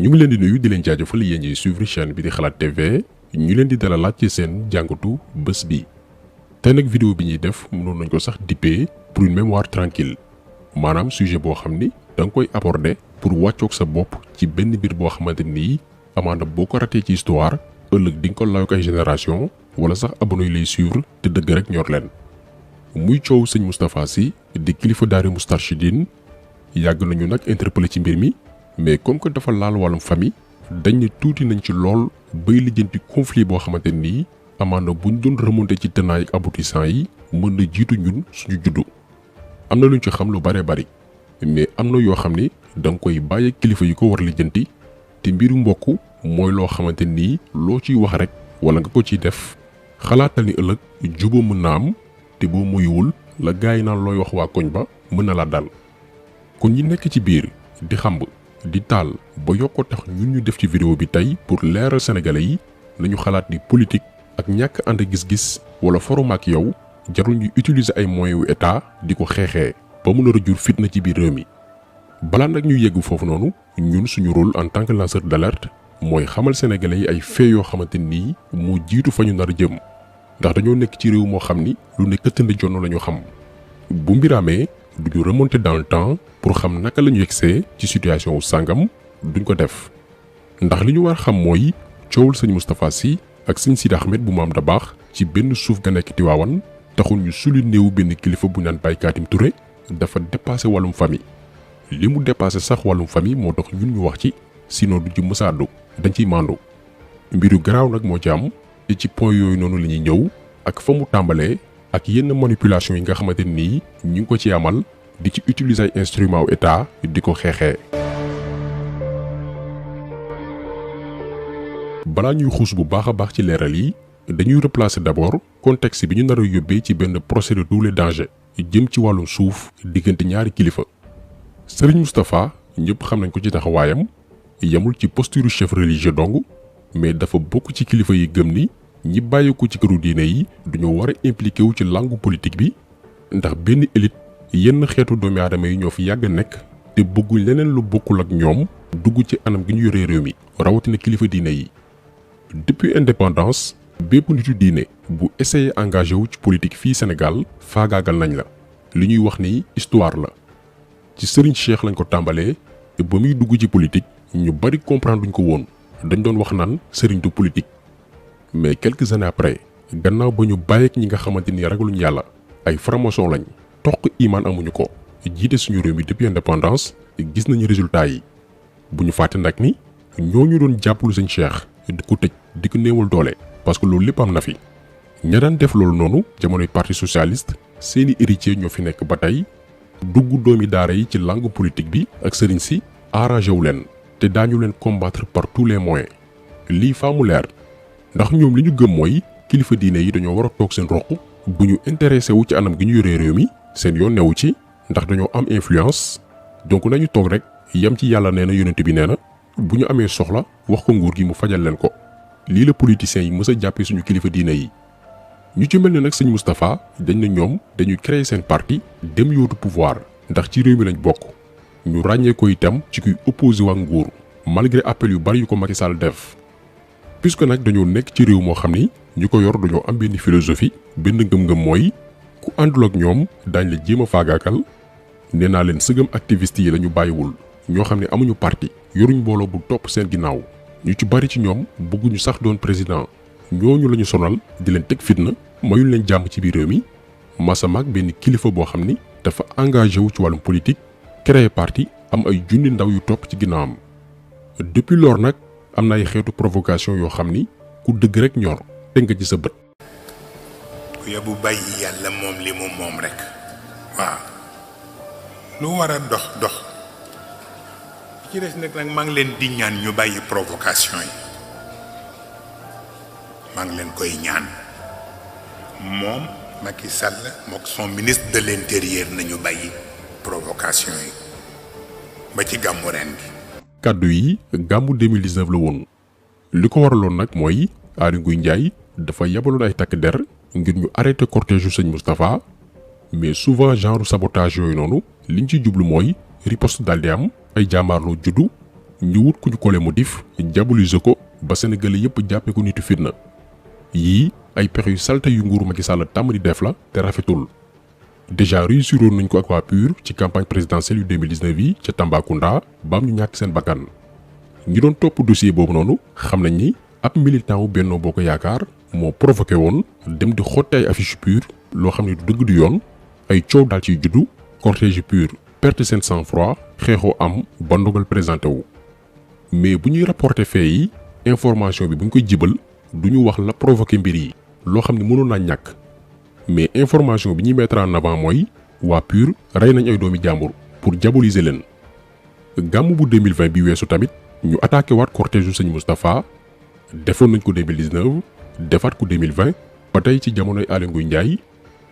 ñu ngi leen di nuyu di leen jaajëfal yéen ñi suivre chaîne bi di xalaat TV ñu leen di dalalaat ci seen jàngatu bés bi. tey nag vidéo bi ñuy def mënoon nañ ko sax dippee pour une mémoire tranquille maanaam sujet boo xam ni da nga koy aborder pour wàccoog sa bopp ci benn mbir boo xamante ni amaana boo ko ratee ci histoire ëllëg di nga ko layoog ay génération wala sax abonné lay suivre te dëgg rek ñor leen. muy coow sëñ Moustapha Sy di kilifa daari Moustarchidine yàgg nañu nag interpellé ci mbir mi. mais comme que dafa laal wàllum famille dañ ne tuuti nañ ci lool bay lijjanti conflit boo xamante nii amaana buñ doon remonté ci tenants ak aboutissants yi mën na jiitu ñun suñu juddu. am na luñ ci xam lu bare bari mais am na yoo xam ni da nga koy bàyyi kilifa yi ko war lijjanti te mbiru mbokk mooy loo xamante nii loo ciy wax rek wala nga ko ciy def xalaatal ni ëllëg juboo mën na am te boo muyuwul la gaay yi naan looy wax waa koñ ba mën na la dal. kon ñi nekk ci biir di xamb di taal ba yokkoo tax ñun ñu def ci vidéo bi tey pour leeral sénégalais yi nañu xalaat ni politique ak ñàkk ànd gis-gis wala forum ak yow jarul ñu utiliser ay moyens wu état di ko xeexee ba mu nar a jur fitna ci biir réew mi. balaa nag ñu yegg foofu noonu ñun suñu rôle en tant que lanceur d'alerte mooy xamal sénégalais yi ay faits yoo xamante nii moo jiitu fa ñu nar a jëm ndax dañoo nekk ci réew moo xam ni lu ne këttandi jonn la ñu xam bu mbir amee duñu remonter dans le temps pour xam naka la ñu yegsee ci situation wu sàngam duñ ko def ndax li ñu war xam mooy coowul sëñ Moustapha Sy ak sëñ Sidi Ahmed bu Maam Dabakh ci benn suuf ga nekk Tiwaawan taxul ñu suli néewu benn kilifa bu naan Baye Katim Touré dafa dépassé wàllum famille. li mu dépassé sax wàllum famille moo tax ñun ñu wax ci sinon du ci mësaadu dañ ciy màndu mbiru garaaw nag moo ci am te ci point yooyu noonu la ñuy ñëw ak fa mu tàmbalee. ak yenn manipulation yi nga xamante nii ñu ngi ko ci amal di ci utiliser ay instruments wu état di ko xeexee. balaa ñuy xuus bu baax a baax ci leeral yi dañuy replacer d'abord contexte bi ñu nar a yóbbee ci benn procès de tous les dangers jëm ci wàllum suuf diggante ñaari kilifa. Serigne Moustapha ñëpp xam nañ ko ci taxawaayam yamul ci posture chef religieux dong mais dafa bokk ci kilifa yi gëm ni. ñi bàyyeeku ci këru diine yi duñoo war a impliqué wu ci langue politique bi ndax benn élite yenn xeetu doomi aadama yi ñoo fi yàgg nekk te bëgguñ leneen lu bokkul ak ñoom dugg ci anam gi ñu yoree réew mi rawatina kilifa diine yi. depuis indépendance bépp nitu diine bu essayé engagé wu ci politique fii Sénégal faagaagal nañ la li ñuy wax ni histoire la ci Serigne Cheikh lañ ko tàmbalee te ba muy dugg ci politique ñu bari comprendre duñ ko woon dañ doon wax naan Serigne du politique. mais quelques années après gannaaw ba ñu bàyyeek ñi nga xamante ni ragaluñ yàlla ay franc-maçon lañ toq imaan amuñu ko jiite suñu réew mi depuis indépendance gis nañu résultat yi bu ñu fàtte nag ni ñooñu doon jàppalu sëñ Cheikh di ko tëj di ko néewal doole parce que loolu lépp am na fi. ña daan def loolu noonu jamonoy parti socialiste seeni héritier ñoo fi nekk ba tey dugg doomi daara yi ci langue politique bi ak sëriñ si arrangé wu leen te daañu leen combattre par tous les moyens lii faa mu leer. ndax ñoom li ñu gëm mooy kilifa diine yi dañoo war a toog seen roq bu ñu intéressé wu ci anam gi ñu yoree réew mi seen yoon newu ci ndax dañoo am influence donc nañu toog rek yam ci yàlla nee na yonent bi nee na bu ñu amee soxla wax ko nguur gi mu fajal leen ko lii la politiciens yi mës a jàppee suñu kilifa diine yi. ñu ci mel ne nag sëñ Moustapha dañ ne ñoom dañuy créer seen parti dem yootu pouvoir ndax ci réew mi lañ bokk ñu ràññee ko itam ci kuy opposé waa nguur malgré appel yu bari yu ko Macky Sall def. puisque nag dañoo nekk ci réew moo xam ni ñu ko yor dañoo am benn philosophie benn ngëm-ngëm mooy ku àndul ak ñoom daañ la jéem a faagaakal nee naa leen sëgëm activiste yi la ñu bàyyiwul ñoo xam ne amuñu parti yoruñ mbooloo bu topp seen ginnaaw ñu ci bari ci ñoom bëgguñu sax doon président ñooñu la ñu sonal di leen teg fitna mayuñ leen jàmm ci biir réew mi masamaak benn kilifa boo xam ni dafa engagé wu ci wàllum politique créer parti am ay junni ndaw yu topp ci ginnaawam depuis lors nag. am na ay xeetu provocation yoo xam ni ku dëgg rek ñor teg nga ci sa bët. ku yóbbu bàyyi yàlla moom li mu moom rek waaw lu war a dox dox ci des nag maa ngi leen di ñaan ñu bàyyi provocation yi maa ngi leen koy ñaan moom Macky Sall mook son ministre de l'intérieur nañu bàyyi provocation yi ba ci gàmmu ren gi. kàddu yi gàmmu 2019 la woon li ko waraloon nag mooy Aly Ngouille Ndiaye dafa yabaloon ay takk der ngir ñu arrêté cortège yu sëñ Moustapha mais souvent genre sabotage yooyu noonu liñ ci jublu mooy riposte daal di am ay jàmbaarloo juddu ñu wut ku ñu collé motif diaboliser ko ba Sénégalais yépp jàppee ko nitu fitna yii ay pexe yu salte yu nguuru Macky Sall tàmm di def la te rafetul déjà réussiroon nañ ko ak waa PUR ci campagne présidentielle yu 2019 yi ca Tambacounda baam ñu ñàkk seen bakkan ñi doon topp dossier boobu noonu xam nañ ni ab militant wu Benno Bokk Yaakaar moo provoqué woon dem di xotti ay affiche PUR loo xam ne du dëgg du yoon ay coow daal ciy juddu cortège PUR perte seen sang-froid xeexoo am ba ndogal présenté wu mais bu ñuy rapporter fait yi information bi bu ñu koy jibal du ñu wax la provoqué mbir yi loo xam ne mënoon naa ñàkk mais information bi ñuy mettre en avant mooy waa PUR rey nañ ay doomi jàmbur pour diaboliser leen gàmmu bu 2020 bi weesu tamit ñu attaqué waat cortège u sëñ Moustapha defoon nañ ko 2019 defaat ko 2020 ba tey ci jamonoy Aly Ngouille Ndiaye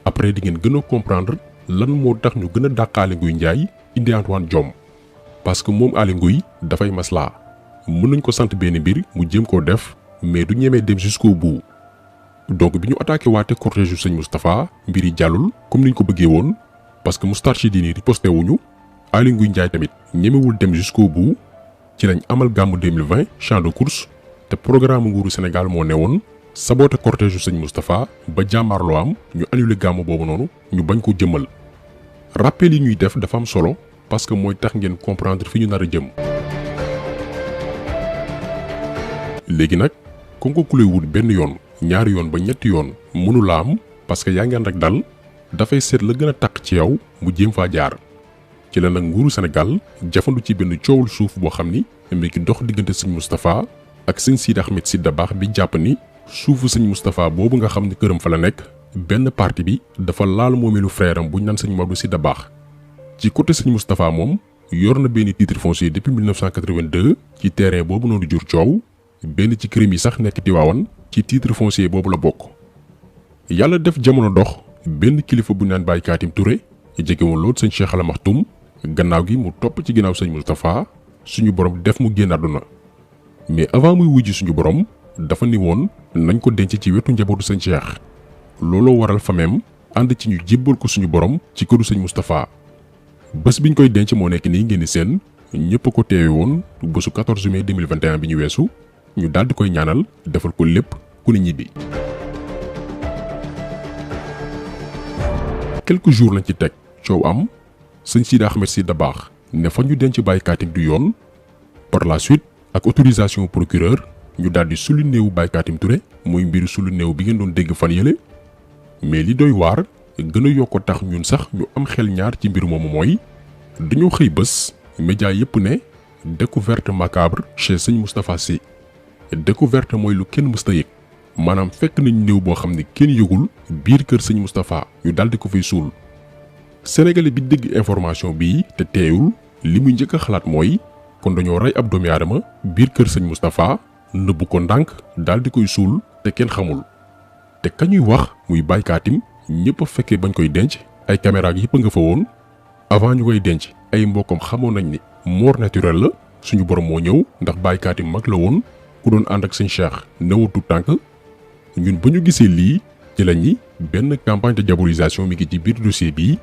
après di ngeen gën a comprendre lan moo tax ñu gën a dàq Aly Ngouille Ndiaye indi Antoine Diome parce que moom Aly Ngouille dafay maslaa mën nañ ko sant benn mbir mu jéem koo def mais du ñemee dem jusqu'au bout donc bi ñu attaqué waate cortège u sëñ Moustapha mbir yi jàllul comme niñ ko bëggee woon parce que Moustarchidine riposté wuñu Aly Ngouille Ndiaye tamit ñemewul dem jusqu'au bout ci lañ amal gàmmu 2020 champ de course te programme nguuru Sénégal moo newoon saboté cortège u sëñ Moustapha ba jàmmaarloo am ñu annulé gàmmu boobu noonu ñu bañ ko jëmmal rappel yi ñuy def dafa am solo parce que mooy tax ngeen comprendre fi ñu nar a jëm. léegi nag kon ko kulay wut benn yoon ñaari yoon ba ñetti yoon mënu la am parce que yaa ngeen rek dal dafay seet la gën a taq ci yow mu jéem faa jaar ci la nag nguuru Sénégal jafandu ci benn coowul suuf boo xam ni mi ngi dox diggante sëñ Moustapha ak sëñ Sidi Ahmed Sy Dabakh bi jàpp ni suufu sëñ Moustapha boobu nga xam ni këram fa la nekk benn partie bi dafa laal moomeelu frère am bu ñu naan sëñ Maodo Sy Dabakh ci côté sëñ Moustapha moom yor na benn titre foncier depuis 1982 ci terrain boobu noonu jur coow benn ci këram yi sax nekk Tiwaawan ci titre foncier boobu la bokk. yàlla def jamono dox benn kilifa bu ñu naan Baye Katim Touré jegewoon lool sëñ Cheikh Al Maktoum gannaaw gi mu topp ci ginnaaw sëñ Moustapha suñu borom def mu génn àdduna mais avant muy wujji suñu borom dafa ni woon nañ ko denc ci wetu njabootu sëñ Cheikh looloo waral fameem ànd ci ñu jébbal ko suñu borom ci këru sëñ Moustapha bés biñ koy denc moo nekk nii ngeen di seen ñëpp ko teewe woon bésu 14 mai 2021 bi ñu weesu ñu daal di koy ñaanal defal ko lépp ku ne ñibbi. quelques jours lañ ci teg coow am sëñ Sidi Ahmed Sy Dabakh ne fa ñu denc Baye Katim du yoon par la suite ak autorisation procureur ñu daal di sulu néewu Baye Katim Touré muy mbiru sulu néew bi ngeen doon dégg fan yële mais li doy waar gën a yokk tax ñun sax ñu am xel ñaar ci mbir moomu mooy dañoo xëy bés média yépp ne découverte macabre chez sëñ Moustapha Sy découverte mooy lu kenn mësta yëg maanaam fekk nañ néew boo xam ne kenn yëgul biir kër sëñ Moustapha ñu daal di ko fay suul sénégalais bi dégg information bii te teeyul li muy njëkk a xalaat mooy kon dañoo rey ab doomi aadama biir kër sëñ Moustapha nëbbu ko ndànk daal di koy suul te kenn xamul te kañuy wax muy Baye Katim ñëpp a fekkee bañ koy denc ay caméra yëpp a nga fa woon avant ñu koy denc ay mbokkam xamoon nañ ni mort naturelle la suñu borom moo ñëw ndax Baye Katim mag la woon ku doon ànd ak sëñ Cheikh newatu tànk ñun ba ñu gisee lii ci lañ ñi benn campagne de diabolisation mi ngi ci biir dossier bii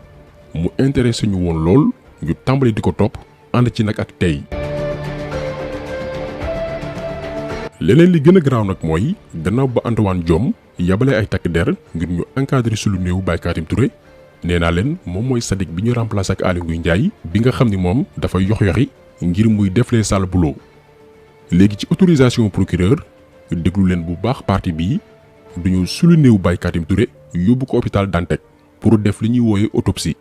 mu intéressé ñu woon lool ñu tàmbali di ko topp ànd ci nag ak tey. leneen li gën a garaaw nag mooy gannaaw ba Antoine Diome yabale ay takk der ngir ñu encadré su lu néew Baye Katim Touré nee naa leen moom mooy Sadik bi ñu remplacé ak Aly Ngouille Ndiaye bi nga xam ni moom dafay yox-yoxi ngir muy def les sales boulot léegi ci autorisation procureur déglu leen bu baax partie bii duñu sulu néew Baye Katim Touré yóbbu ko hôpital Dantec pour def li ñuy wooye autopsie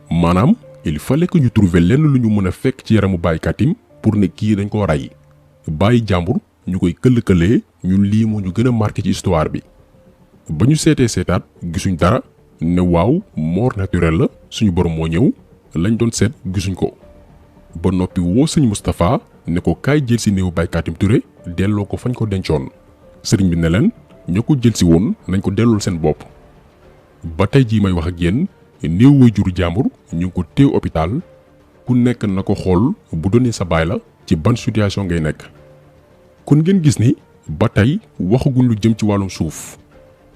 maanaam il fallait que ñu trouver lenn lu ñu mën a fekk ci yaramu Baye Katim pour ne kii dañ ko rey bàyyi jàmbur ñu koy këll-këlee ñun lii moo ñu gën a marqué ci histoire bi ba ñu seetaat gisuñ dara ne waaw mort naturelle la suñu borom moo ñëw lañ doon seet gisuñ ko ba noppi woo sëñ Moustapha ne ko kaay jël si néew Baye Katim Touré delloo ko fañ ko dencoon sëriñ bi ne leen ñoo ko jël si woon nañ ko dellool seen bopp ba tey jii may wax ak yéen néew waajuru jàmbur ñu ngi ko téew hôpital ku nekk na ko xool bu doonee sa baay la ci ban situation ngay nekk kon ngeen gis ni ba tey waxaguñ lu jëm ci wàllum suuf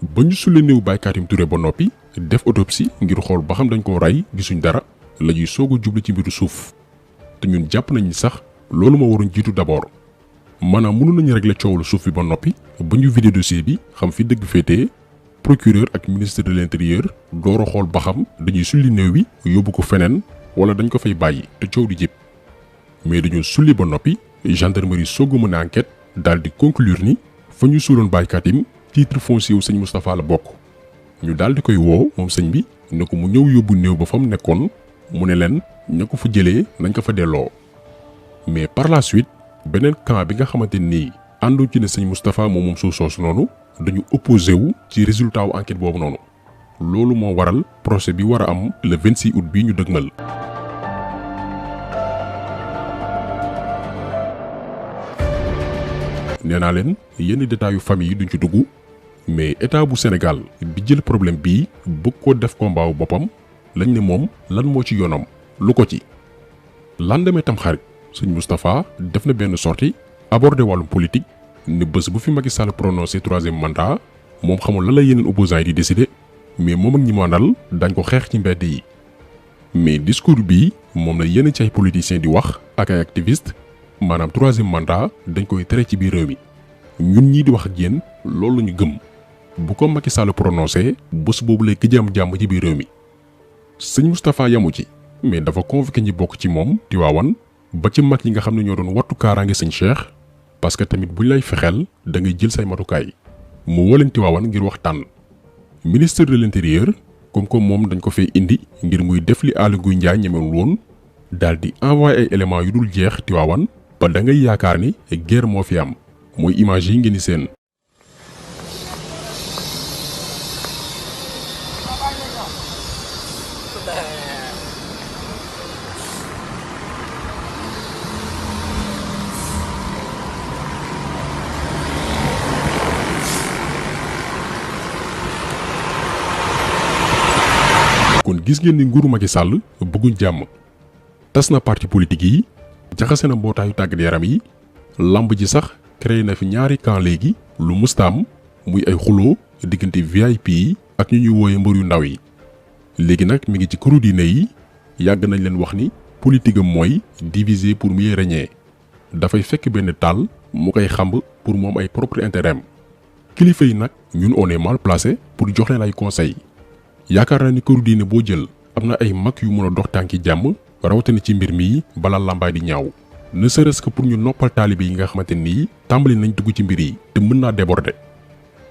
ba ñu sulee néew Baye Katim Touré ba noppi def autopsie ngir xool ba xam dañ koo rey gisuñ dara la ñuy soog a jublu ci mbiru suuf te ñun jàpp nañ ni sax loolu moo waroon jiitu d'abord maanaam mënu nañu régler coowlu suuf bi ba noppi ba ñu vider dossier bi xam fi dëgg féetee procureur ak ministre de l'intérieur door a xool ba xam dañuy sulli néew bi yóbbu ko feneen wala dañ ko fay bàyyi te coow di jib mais dañoo sulli ba noppi gendarmerie soog a mën a enquête daal di conclure ni fa ñu suuloon Baye Katim titre foncier wu sëñ Moustapha la bokk ñu daal di koy woo moom sëñ bi ne ko mu ñëw yóbbu néew ba fa mu nekkoon mu ne leen ña ko fa jëlee nañ ko fa delloo mais par la suite beneen camp bi nga xamante nii àndu ci ne sëñ Moustapha moom suuf soosu noonu dañu opposé wu ci résultat wu enquête boobu noonu loolu moo waral procès bi war a am le 26 août bii ñu dëgmal. nee naa leen yenn détails yu famille yi duñ ci dugg mais état bu Sénégal bi jël problème bii bëgg ko def combat wu boppam lañ ne moom lan moo ci yoonam lu ko ci. lendemain tam xarit sëñ Moustapha def na benn sortie aborder wàllum politique ne bés bu fi Macky Sall prononcé 3e mandat moom xamul lan la yeneen opposants yi di décider mais moom ak ñi mu àndal dañ ko xeex ci mbedd yi mais discours bii moom la yenn ci ay politiciens di wax ak ay activistes maanaam 3e mandat dañ koy tere ci biir réew mi ñun ñii di wax ak yéen loolu la ñu gëm bu ko Macky Sall prononcé bés boobu lay gëj am jàmm ci biir réew mi. sëñ Moustapha yamu ci mais dafa convoqué ñi bokk ci moom Tiwaawan ba ci mag yi nga xam ne ñoo doon wattu kaaraange sëñ Cheikh parce que tamit buñ lay fexeel da ngay jël say matukaay mu woo leen Tiwaawan ngir waxtaan. ministre de l'intérieur comme moom dañ ko fay indi ngir muy def li Aly Ngouille Ndiaye ñemewul woon daal di envoyé ay éléments yu dul jeex Tiwaawan ba da ngay yaakaar ni guerre moo fi am mooy image yi ngeen di seen. kon gis ngeen ni nguuru Macky Sall bëgguñ jàmm tas na parti politique yi jaxase na mbootaayu tàggat yaram yi lamb ji sax créé na fi ñaari camp léegi lu mustaam muy ay xuloo diggante VIP yi ak ñu ñuy wooye mbër yu ndaw yi léegi nag mi ngi ci këru diine yi yàgg nañ leen wax ni politique am mooy diviser pour mieux régner dafay fekk benn taal mu koy xamb pour moom ay propre intérêt am kilifa yi nag ñun on est mal placé pour jox leen ay conseils yaakaar naa ni këru diine boo jël am na ay mag yu mën a dox tànki jàmm rawatina ci mbir mi balaa làmbaay di ñaaw ne serait-ce que pour ñu noppal taalibe yi nga xamante nii tàmbali nañ dugg ci mbir yi te mën naa déborder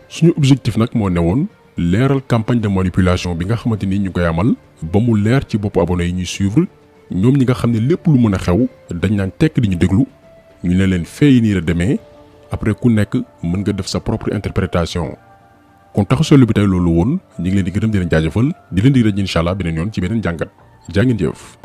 suñu objectif nag moo newoon leeral campagne de manipulation bi nga xamante ni ñu koy amal ba mu leer ci bopp abonné yi ñuy suivre ñoom ñi nga xam ne lépp lu mën a xew dañ naan tekk di ñu déglu ñu ne leen fee nii la demee après ku nekk mën nga def sa propre interprétation. kon taxu solo bi tey loolu woon ñu ngi leen di gërëm di leen jaajëfal di leen di rëj incha allah beneen yoon ci beneen jàngat jaa ngeen jëf.